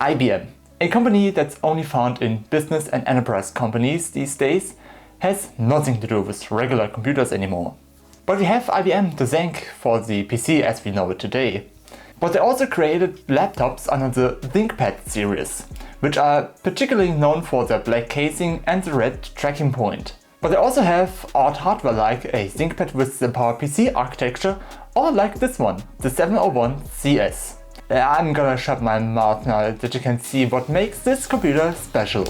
IBM, a company that's only found in business and enterprise companies these days, has nothing to do with regular computers anymore. But we have IBM to thank for the PC as we know it today. But they also created laptops under the ThinkPad series, which are particularly known for their black casing and the red tracking point. But they also have odd hardware like a ThinkPad with the PowerPC architecture, or like this one, the 701CS. I'm gonna shut my mouth now that you can see what makes this computer special.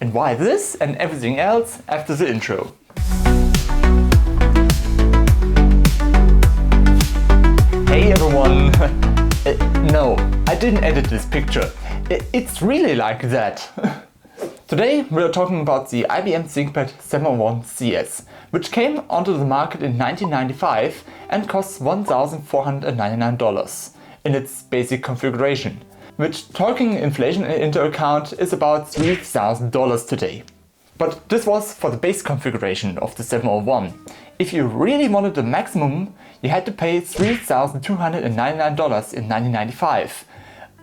And why this and everything else after the intro. Hey everyone! No, I didn't edit this picture. It's really like that. Today we are talking about the IBM ThinkPad 701CS, which came onto the market in 1995 and costs $1,499 in its basic configuration, which, taking inflation into account, is about $3,000 today. But this was for the base configuration of the 701. If you really wanted the maximum, you had to pay $3,299 in 1995.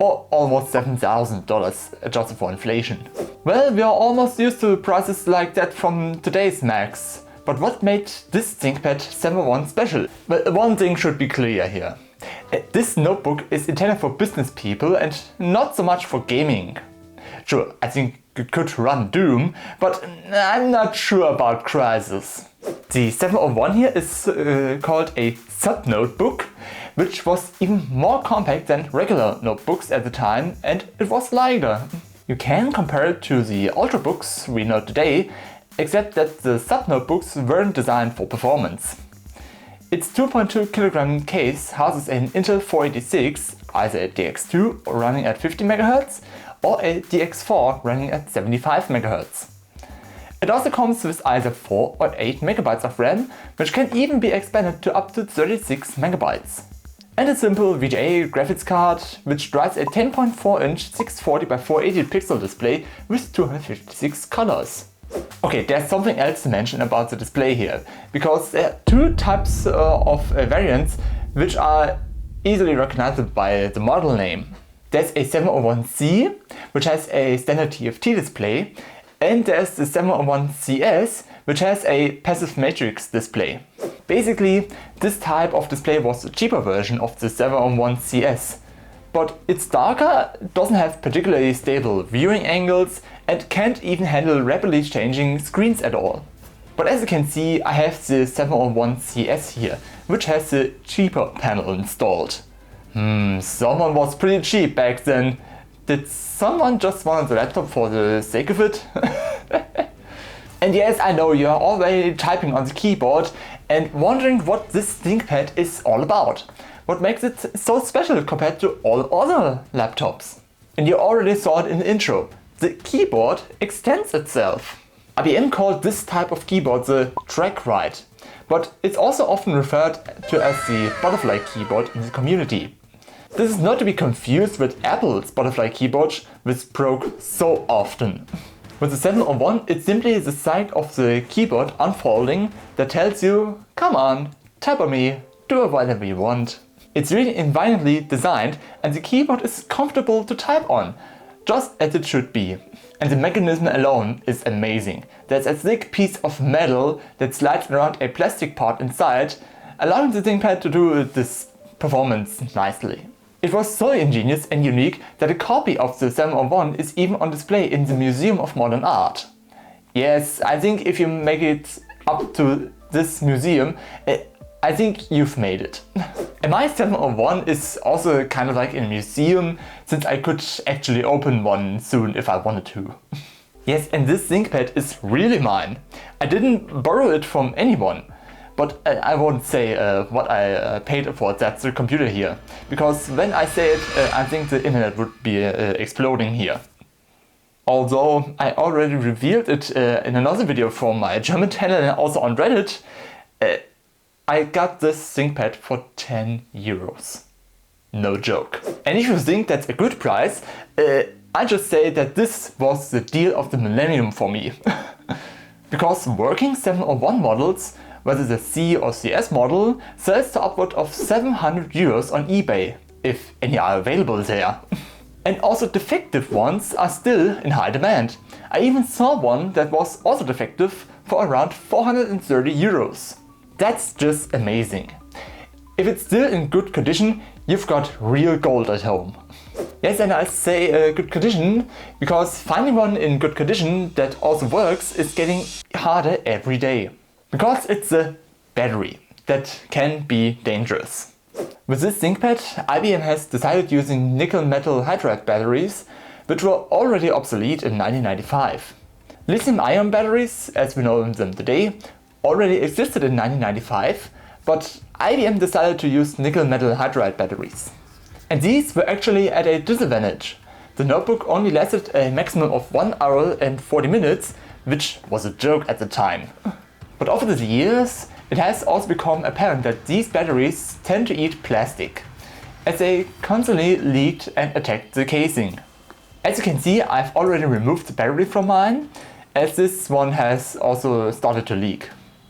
Or almost $7,000 adjusted for inflation. Well, we are almost used to prices like that from today's Macs. But what made this ThinkPad 701 special? Well, one thing should be clear here. This notebook is intended for business people and not so much for gaming. Sure, I think it could run Doom, but I'm not sure about Crysis. The 701 here is called a sub-notebook, which was even more compact than regular notebooks at the time, and it was lighter. You can compare it to the ultrabooks we know today, except that the sub-notebooks weren't designed for performance. Its 2.2 kg case houses an Intel 486, either a DX2 running at 50 MHz or a DX4 running at 75 MHz. It also comes with either 4 or 8 MB of RAM, which can even be expanded to up to 36 MB. And a simple VGA graphics card, which drives a 10.4-inch 640 by 480 pixel display with 256 colors. Okay, there's something else to mention about the display here, because there are two types of variants which are easily recognizable by the model name. There's a 701C, which has a standard TFT display, and there's the 701CS, which has a passive matrix display. Basically, this type of display was the cheaper version of the 701CS. But it's darker, doesn't have particularly stable viewing angles, and can't even handle rapidly changing screens at all. But as you can see, I have the 701CS here, which has the cheaper panel installed. Someone was pretty cheap back then. Did someone just want the laptop for the sake of it? And yes, I know you're already typing on the keyboard and wondering what this ThinkPad is all about. What makes it so special compared to all other laptops? And you already saw it in the intro. The keyboard extends itself. IBM called this type of keyboard the track right, but it's also often referred to as the butterfly keyboard in the community. This is not to be confused with Apple's butterfly keyboard, which broke so often. With the 701, it's simply the side of the keyboard unfolding that tells you, come on, tap on me, do whatever you want. It's really invitingly designed and the keyboard is comfortable to type on, just as it should be. And the mechanism alone is amazing. There's a thick piece of metal that slides around a plastic part inside, allowing the ThinkPad to do this performance nicely. It was so ingenious and unique that a copy of the 701 is even on display in the Museum of Modern Art. Yes, I think if you make it up to this museum, I think you've made it. And my 701 is also kind of like in a museum, since I could actually open one soon if I wanted to. Yes, and this ThinkPad is really mine. I didn't borrow it from anyone. But I won't say what I paid for that computer here, because when I say it, I think the internet would be exploding here. Although I already revealed it in another video from my German channel and also on Reddit, I got this ThinkPad for 10 euros. No joke. And if you think that's a good price, I just say that this was the deal of the millennium for me. Because working 701 models, whether the C or CS model, sells to upward of 700 euros on eBay. if any are available there. And also defective ones are still in high demand. I even saw one that was also defective for around 430 euros. That's just amazing. If it's still in good condition, you've got real gold at home. Yes, and I say good condition because finding one in good condition that also works is getting harder every day. Because it's a battery that can be dangerous. With this ThinkPad, IBM has decided using nickel metal hydride batteries, which were already obsolete in 1995. Lithium-ion batteries, as we know them today, already existed in 1995, but IBM decided to use nickel metal hydride batteries. And these were actually at a disadvantage. The notebook only lasted a maximum of 1 hour and 40 minutes, which was a joke at the time. But over the years, it has also become apparent that these batteries tend to eat plastic, as they constantly leaked and attacked the casing. As you can see, I've already removed the battery from mine, as this one has also started to leak.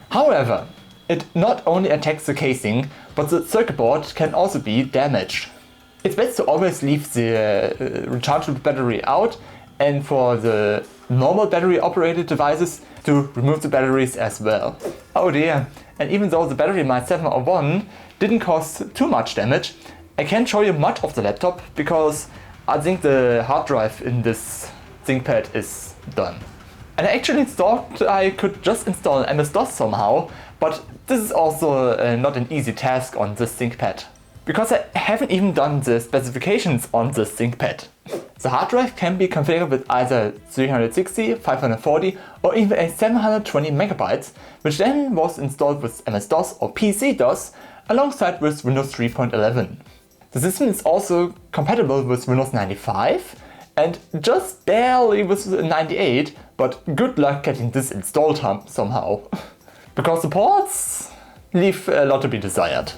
However, it not only attacks the casing, but the circuit board can also be damaged. It's best to always leave the rechargeable battery out, and for the normal battery operated devices to remove the batteries as well. Oh dear, and even though the battery in my 701 didn't cause too much damage, I can't show you much of the laptop because I think the hard drive in this ThinkPad is done. And I actually thought I could just install MS-DOS somehow, but this is also not an easy task on this ThinkPad. Because I haven't even done the specifications on this ThinkPad. The hard drive can be configured with either 360, 540 or even a 720 megabytes, which then was installed with MS-DOS or PC-DOS alongside with Windows 3.11. The system is also compatible with Windows 95 and just barely with 98, but good luck getting this installed somehow. Because the ports leave a lot to be desired.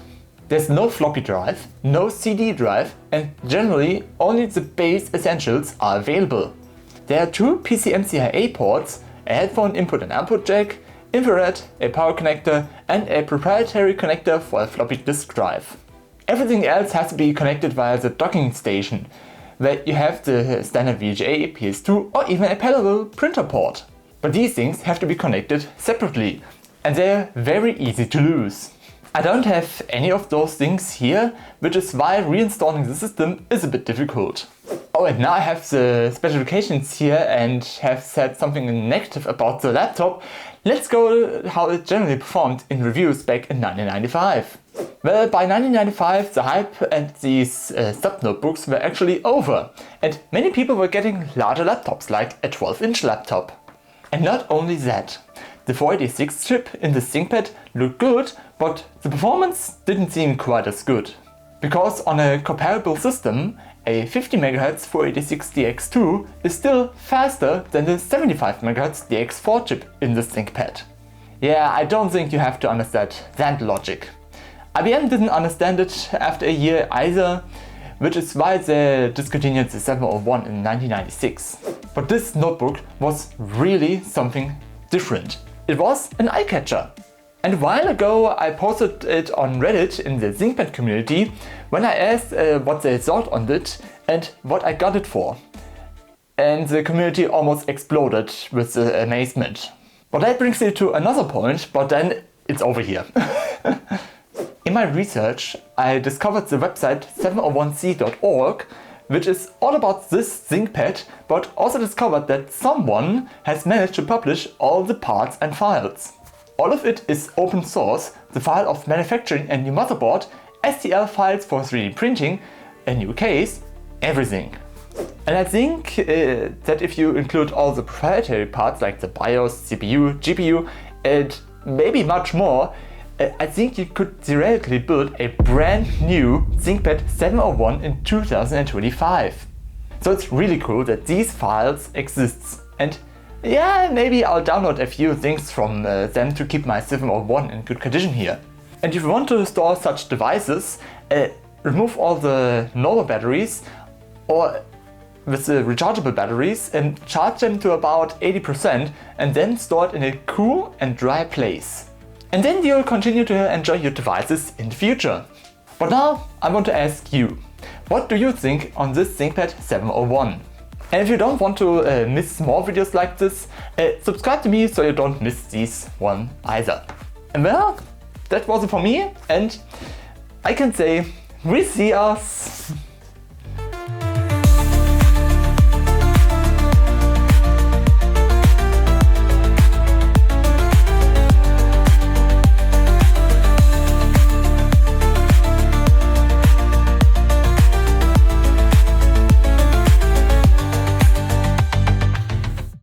There's no floppy drive, no CD drive, and generally only the base essentials are available. There are 2 PCMCIA ports, a headphone input and output jack, infrared, a power connector and a proprietary connector for a floppy disk drive. Everything else has to be connected via the docking station, where you have the standard VGA, PS2 or even a parallel printer port. But these things have to be connected separately, and they're very easy to lose. I don't have any of those things here, which is why reinstalling the system is a bit difficult. Oh, and now I have the specifications here and have said something negative about the laptop. Let's go how it generally performed in reviews back in 1995. Well, by 1995 the hype and these sub-notebooks were actually over, and many people were getting larger laptops like a 12-inch laptop. And not only that, the 486 chip in the ThinkPad looked good, but the performance didn't seem quite as good. Because on a comparable system, a 50 MHz 486DX2 is still faster than the 75 MHz DX4 chip in this ThinkPad. Yeah, I don't think you have to understand that logic. IBM didn't understand it after a year either, which is why they discontinued the 701 in 1996. But this notebook was really something different. It was an eye-catcher. And a while ago I posted it on Reddit in the ThinkPad community when I asked what they thought on it and what I got it for. And the community almost exploded with amazement. But that brings me to another point, but then it's over here. In my research I discovered the website 701c.org, which is all about this ThinkPad, but also discovered that someone has managed to publish all the parts and files. All of it is open source, the file of manufacturing a new motherboard, STL files for 3D printing, a new case, everything. And I think that if you include all the proprietary parts like the BIOS, CPU, GPU and maybe much more, I think you could theoretically build a brand new ThinkPad 701 in 2025. So it's really cool that these files exist, and yeah, maybe I'll download a few things from them to keep my 701 in good condition here. And if you want to store such devices, remove all the normal batteries or with the rechargeable batteries and charge them to about 80% and then store it in a cool and dry place. And then you'll continue to enjoy your devices in the future. But now I want to ask you, What do you think on this ThinkPad 701? And if you don't want to miss more videos like this, subscribe to me so you don't miss this one either. And well, that was it for me, and I can say we see us.